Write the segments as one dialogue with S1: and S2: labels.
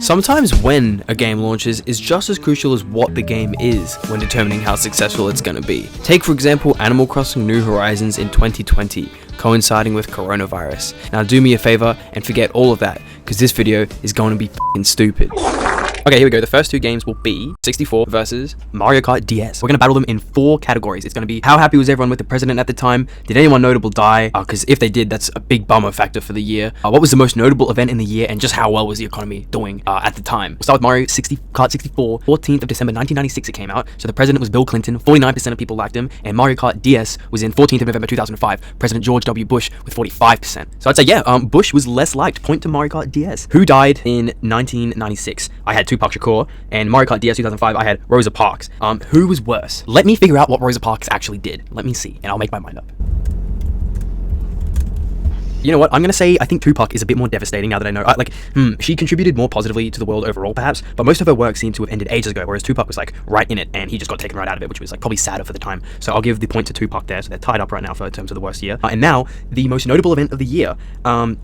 S1: Sometimes when a game launches is just as crucial as what the game is when determining how successful it's going to be. Take for example Animal Crossing New Horizons in 2020, coinciding with coronavirus. Now do me a favor and forget all of that, because this video is going to be f***ing stupid. Okay, here we go. The first two games will be 64 versus Mario Kart DS. We're going to battle them in 4 categories. It's going to be how happy was everyone with the president at the time? Did anyone notable die? Because if they did, that's a big bummer factor for the year. What was the most notable event in the year, and just how well was the economy doing at the time? We'll start with Mario Kart 64. 14th of December 1996 it came out. So the president was Bill Clinton. 49% of people liked him. And Mario Kart DS was in 14th of November 2005. President George W. Bush with 45%. So I'd say, yeah, Bush was less liked. Point to Mario Kart DS. Who died in 1996? I had Tupac Shakur. And Mario Kart DS 2005, I had Rosa Parks. Who was worse? Let me figure out what Rosa Parks actually did. Let me see, and I'll make my mind up. You know what? I'm going to say I think Tupac is a bit more devastating now that I know. She contributed more positively to the world overall, perhaps, but most of her work seemed to have ended ages ago, whereas Tupac was, like, right in it, and he just got taken right out of it, which was, like, probably sadder for the time. So I'll give the point to Tupac there, so they're tied up right now for in terms of the worst year. And now, the most notable event of the year. In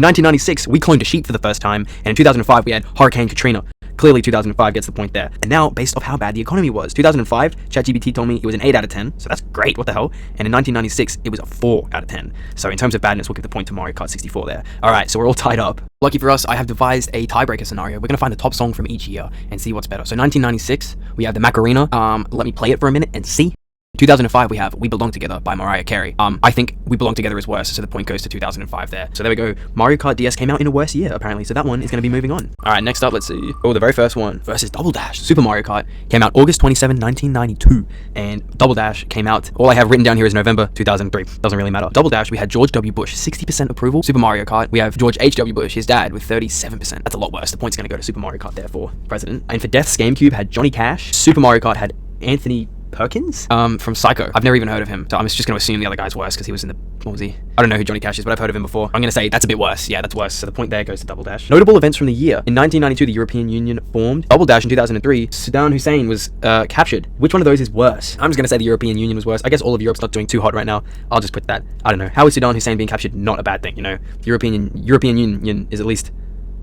S1: 1996, we cloned a sheep for the first time, and in 2005, we had Hurricane Katrina. Clearly 2005 gets the point there. And now, based off how bad the economy was, 2005, ChatGPT told me it was an 8 out of 10, so that's great, what the hell? And in 1996, it was a 4 out of 10. So in terms of badness, we'll give the point to Mario Kart 64 there. Alright, so we're all tied up. Lucky for us, I have devised a tiebreaker scenario. We're going to find the top song from each year and see what's better. So 1996, we have the Macarena. Let me play it for a minute and see. 2005 we have We Belong Together by Mariah Carey. I think We Belong Together is worse, so the point goes to 2005 there. So there we go. Mario Kart DS came out in a worse year apparently, so that one is going to be moving on. Alright, next up, let's see. Oh, the very first one versus Double Dash. Super Mario Kart came out August 27, 1992, and Double Dash came out, all I have written down here is November 2003. Doesn't really matter. Double Dash, we had George W. Bush, 60% approval. Super Mario Kart, we have George H.W. Bush, his dad, with 37%. That's a lot worse. The point's going to go to Super Mario Kart there for president. And for Death's GameCube had Johnny Cash. Super Mario Kart had Anthony Perkins from Psycho. I've never even heard of him, so I'm just going to assume the other guy's worse because he was in the... What was he? I don't know who Johnny Cash is, but I've heard of him before. I'm going to say that's a bit worse. Yeah, that's worse. So the point there goes to Double Dash. Notable events from the year. In 1992, the European Union formed. Double Dash in 2003, Saddam Hussein was captured. Which one of those is worse? I'm just going to say the European Union was worse. I guess all of Europe's not doing too hot right now. I'll just put that. I don't know. How is Saddam Hussein being captured not a bad thing, you know? The European Union is at least...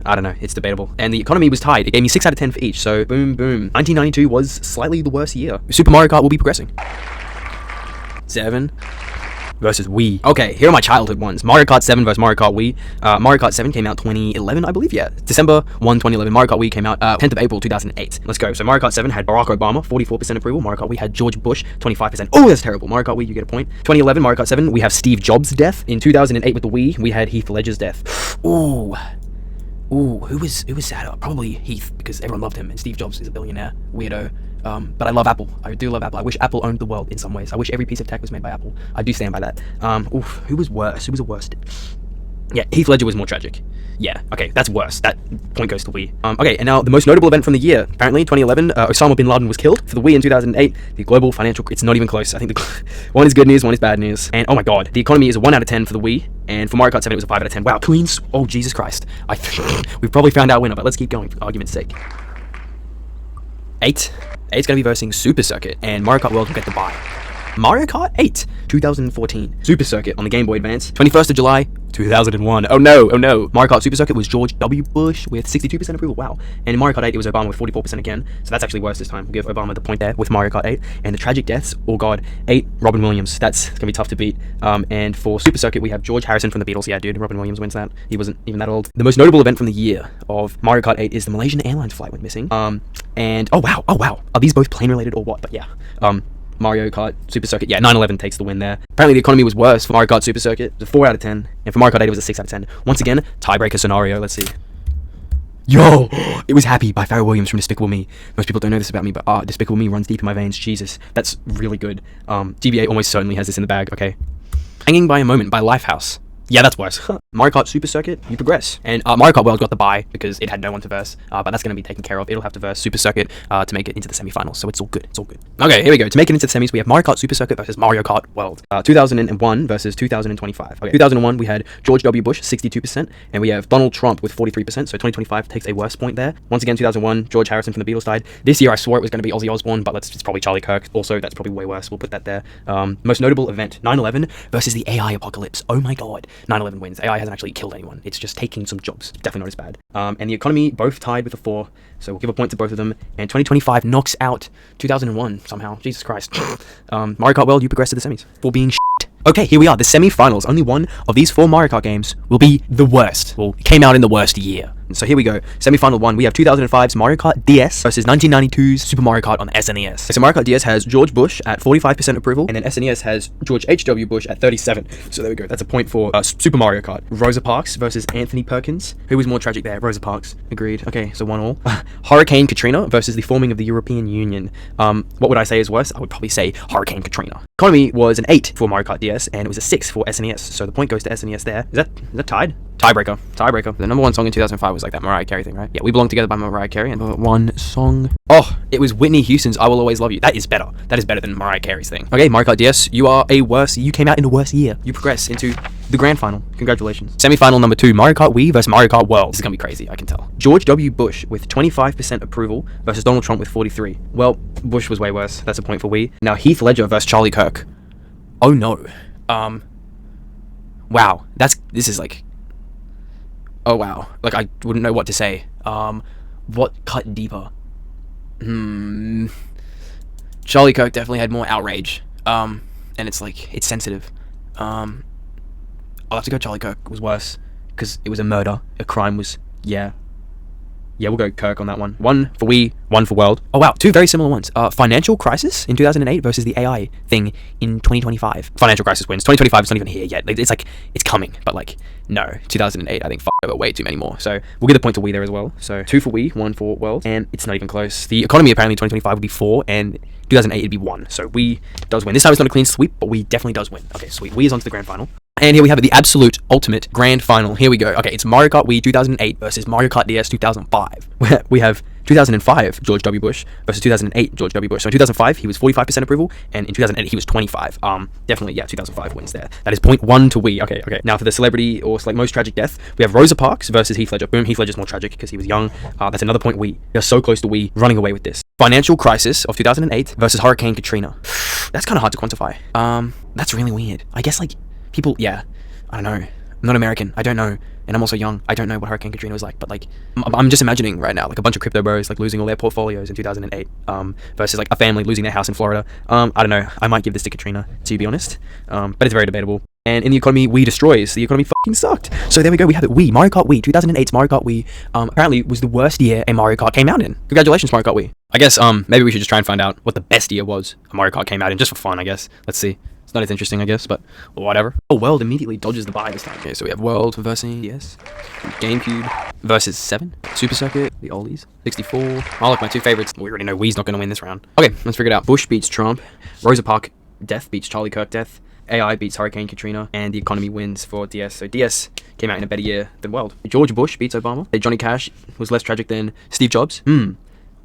S1: I don't know, it's debatable. And the economy was tied. It gave me 6 out of 10 for each, so boom, boom. 1992 was slightly the worst year. Super Mario Kart will be progressing. 7 versus Wii. Okay, here are my childhood ones. Mario Kart 7 versus Mario Kart Wii. Mario Kart 7 came out 2011, I believe, yeah. December 1, 2011. Mario Kart Wii came out 10th of April, 2008. Let's go. So Mario Kart 7 had Barack Obama, 44% approval. Mario Kart Wii had George Bush, 25%. Oh, that's terrible. Mario Kart Wii, you get a point. 2011, Mario Kart 7, we have Steve Jobs' death. In 2008 with the Wii, we had Heath Ledger's death. Ooh, who was sadder? Probably Heath, because everyone loved him, and Steve Jobs is a billionaire weirdo. But I love Apple. I do love Apple. I wish Apple owned the world in some ways. I wish every piece of tech was made by Apple. I do stand by that. Who was worse? Who was the worst? Yeah, Heath Ledger was more tragic. Yeah, okay, that's worse. That point goes to Wii. Okay, and now the most notable event from the year. Apparently, 2011, Osama bin Laden was killed. For the Wii in 2008, the global financial... It's not even close. I think one is good news, one is bad news. And, oh my god, the economy is a 1 out of 10 for the Wii. And for Mario Kart 7, it was a 5 out of 10. Wow, clean... Oh, Jesus Christ. We've probably found our winner, but let's keep going for argument's sake. 8. 8's going to be versing Super Circuit, and Mario Kart World will get the bye. Mario Kart 8, 2014. Super Circuit on the Game Boy Advance. 21st of July, 2001. Oh no. Mario Kart Super Circuit was George W. Bush with 62% approval. Wow. And in Mario Kart 8, it was Obama with 44% again. So that's actually worse this time. We'll give Obama the point there with Mario Kart 8. And the tragic deaths, oh god. 8, Robin Williams. That's going to be tough to beat. And for Super Circuit, we have George Harrison from the Beatles. Yeah, dude, Robin Williams wins that. He wasn't even that old. The most notable event from the year of Mario Kart 8 is the Malaysian Airlines flight went missing. And, oh wow. Are these both plane related or what? But yeah. Mario Kart Super Circuit, yeah, 9/11 takes the win there. Apparently the economy was worse for Mario Kart Super Circuit. It was a 4 out of 10, and for Mario Kart 8 it was a 6 out of 10. Once again, tiebreaker scenario, let's see. Yo, it was Happy by Pharrell Williams from Despicable Me. Most people don't know this about me, but Despicable Me runs deep in my veins. Jesus, that's really good. GBA almost certainly has this in the bag, okay. Hanging by a Moment by Lifehouse. Yeah, that's worse. Mario Kart Super Circuit, you progress. And Mario Kart World got the bye because it had no one to verse, but that's going to be taken care of. It'll have to verse Super Circuit to make it into the semifinals, so it's all good. Okay, here we go. To make it into the semis, we have Mario Kart Super Circuit versus Mario Kart World. 2001 versus 2025. Okay, 2001 we had George W. Bush, 62%, and we have Donald Trump with 43%, so 2025 takes a worse point there. Once again, 2001, George Harrison from the Beatles died. This year I swore it was going to be Ozzy Osbourne, but it's probably Charlie Kirk. Also, that's probably way worse. We'll put that there. Most notable event, 9/11 versus the AI apocalypse. Oh my god. 9/11 wins. AI hasn't actually killed anyone. It's just taking some jobs. Definitely not as bad. And the economy both tied with a 4. So we'll give a point to both of them. And 2025 knocks out 2001 somehow. Jesus Christ. Mario Kart World, you progressed to the semis for being shit. Okay, here we are, the semi-finals. Only one of these 4 Mario Kart games will be the worst. Well, it came out in the worst year. So here we go. Semi-final 1, we have 2005's Mario Kart DS versus 1992's Super Mario Kart on SNES. So Mario Kart DS has George Bush at 45% approval, and then SNES has George H.W. Bush at 37. So there we go. That's a point for Super Mario Kart. Rosa Parks versus Anthony Perkins. Who was more tragic there? Rosa Parks. Agreed. Okay, so 1-1. Hurricane Katrina versus the forming of the European Union. What would I say is worse? I would probably say Hurricane Katrina. Economy was an 8 for Mario Kart DS, and it was a 6 for SNES. So the point goes to SNES there. Is that tied? Tiebreaker. The number 1 song in 2005 was like that Mariah Carey thing, right? Yeah, We Belong Together by Mariah Carey. And one song. Oh, it was Whitney Houston's I Will Always Love You. That is better. That is better than Mariah Carey's thing. Okay, Mario Kart DS, you came out in a worse year. You progress into the grand final. Congratulations. Semi-final number 2, Mario Kart Wii versus Mario Kart World. This is gonna be crazy, I can tell. George W. Bush with 25% approval versus Donald Trump with 43. Well, Bush was way worse. That's a point for Wii. Now Heath Ledger versus Charlie Kirk. Oh no. Wow. This is like... Oh wow, like I wouldn't know what to say. What cut deeper? Charlie Kirk definitely had more outrage. And it's like, it's sensitive. I'll have to go Charlie Kirk was worse, because it was a murder. A crime was, yeah, we'll go Kirk on that one. 1 for Wii, 1 for World. Oh wow, 2 very similar ones. Financial Crisis in 2008 versus the AI thing in 2025. Financial Crisis wins. 2025 is not even here yet. It's like, it's coming, but like, no. 2008, I think, over way too many more. So we'll give the point to Wii there as well. So 2 for Wii, 1 for World, and it's not even close. The economy apparently 2025 would be 4, and 2008 it'd be 1. So Wii does win. This time it's not a clean sweep, but Wii definitely does win. Okay, sweet. Wii is on to the grand final. And here we have it, the absolute ultimate grand final. Here we go. Okay, it's Mario Kart Wii 2008 versus Mario Kart DS 2005. We have 2005 George W. Bush versus 2008 George W. Bush. So in 2005 he was 45% approval, and in 2008 he was 25. Definitely, yeah, 2005 wins there. That is point 1 to Wii. Okay. Now for the celebrity or like most tragic death, we have Rosa Parks versus Heath Ledger. Boom, Heath Ledger's more tragic because he was young. That's another point Wii. You're so close to Wii running away with this. Financial Crisis of 2008 versus Hurricane Katrina. That's kind of hard to quantify. That's really weird. I guess like people, yeah, I don't know. I'm not American. I don't know. And I'm also young. I don't know what Hurricane Katrina was like, but like, I'm just imagining right now, like a bunch of crypto bros like losing all their portfolios in 2008, versus like a family losing their house in Florida. I don't know. I might give this to Katrina, to be honest. But it's very debatable. And in the economy, Wii destroys. The economy fucking sucked. So there we go. We have it. Wii, Mario Kart Wii, 2008's Mario Kart Wii, apparently was the worst year a Mario Kart came out in. Congratulations, Mario Kart Wii. I guess, maybe we should just try and find out what the best year was a Mario Kart came out in, just for fun, I guess. Let's see. It's not as interesting, I guess, but whatever. Oh, World immediately dodges the bye this time. Okay, so we have World versus DS, GameCube versus 7, Super Circuit, the oldies, 64. Oh, look, my 2 favorites. We already know Wii's not going to win this round. Okay, let's figure it out. Bush beats Trump, Rosa Parks death beats Charlie Kirk death, AI beats Hurricane Katrina, and the economy wins for DS. So DS came out in a better year than World. George Bush beats Obama. Johnny Cash was less tragic than Steve Jobs.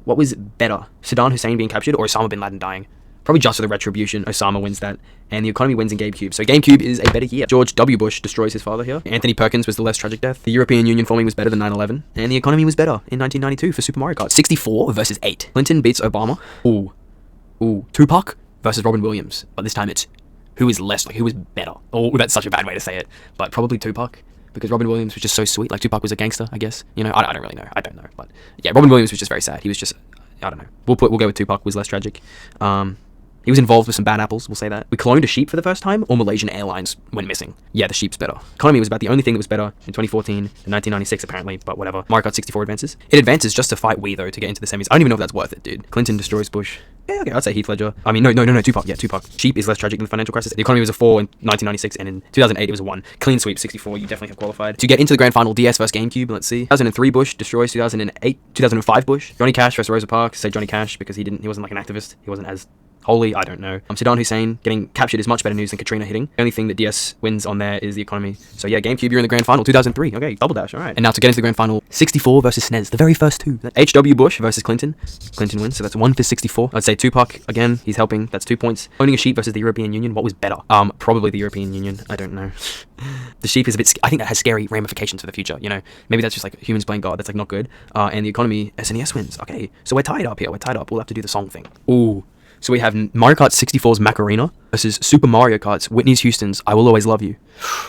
S1: What was better? Saddam Hussein being captured or Osama bin Laden dying? Probably just for the retribution, Osama wins that, and the economy wins in GameCube. So GameCube is a better year. George W. Bush destroys his father here. Anthony Perkins was the less tragic death. The European Union forming was better than 9/11, and the economy was better in 1992 for Super Mario Kart. 64 versus 8. Clinton beats Obama. Ooh. Tupac versus Robin Williams, but this time it's who was better. Oh, that's such a bad way to say it, but probably Tupac. Because Robin Williams was just so sweet. Like, Tupac was a gangster, I guess. You know, I don't really know. I don't know. But yeah, Robin Williams was just very sad. He was just, I don't know. We'll go with Tupac was less tragic. He was involved with some bad apples, we'll say that. We cloned a sheep for the first time, or Malaysian Airlines went missing. Yeah, the sheep's better. Economy was about the only thing that was better in 2014 and 1996 apparently, but whatever. Mario Kart 64 advances. It advances just to fight Wii though, to get into the semis. I don't even know if that's worth it, dude. Clinton destroys Bush. Yeah, okay, I'd say Heath Ledger. I mean, no, Tupac. Yeah, Tupac. Sheep is less tragic than the financial crisis. The economy was a 4 in 1996, and in 2008 it was a 1. Clean sweep, 64, you definitely have qualified. To get into the grand final, DS versus GameCube, let's see. 2003 Bush destroys 2005 Bush. Johnny Cash versus Rosa Parks. Say Johnny Cash because he wasn't like an activist. He wasn't as holy, I don't know. Saddam Hussein getting captured is much better news than Katrina hitting. The only thing that DS wins on there is the economy. So yeah, GameCube, you're in the grand final. 2003. Okay, double dash, alright. And now to get into the grand final, 64 versus SNES, the very first 2. H.W. Bush versus Clinton. Clinton wins, so that's 1 for 64. I'd say Tupac, again, he's helping. That's 2 points. Owning a sheep versus the European Union, what was better? Probably the European Union, I don't know. The sheep is a bit, I think that has scary ramifications for the future, you know? Maybe that's just like humans playing God, that's like not good. And the economy, SNES wins. Okay, so we're tied up here, we're tied up. We'll have to do the song thing. Ooh. So we have Mario Kart 64's Macarena versus Super Mario Kart's Whitney's Houston's I Will Always Love You.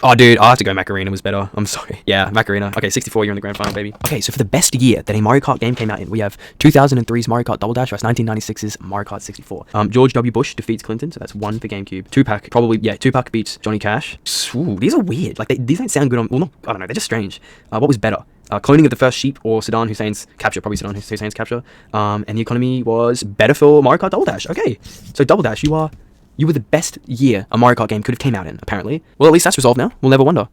S1: Oh, dude, I have to go Macarena was better. I'm sorry. Yeah, Macarena. Okay, 64, you're in the grand final, baby. Okay, so for the best year that a Mario Kart game came out in, we have 2003's Mario Kart Double Dash versus 1996's Mario Kart 64. George W. Bush defeats Clinton, so that's 1 for GameCube. Tupac, probably, yeah, Tupac beats Johnny Cash. Ooh, these are weird. Like, these don't sound good on, well, no, I don't know, they're just strange. What was better? Cloning of the first sheep or Saddam Hussein's capture, probably Saddam Hussein's capture. And the economy was better for Mario Kart Double Dash. Okay, so Double Dash, you were the best year a Mario Kart game could have came out in, apparently. Well, at least that's resolved now. We'll never wonder.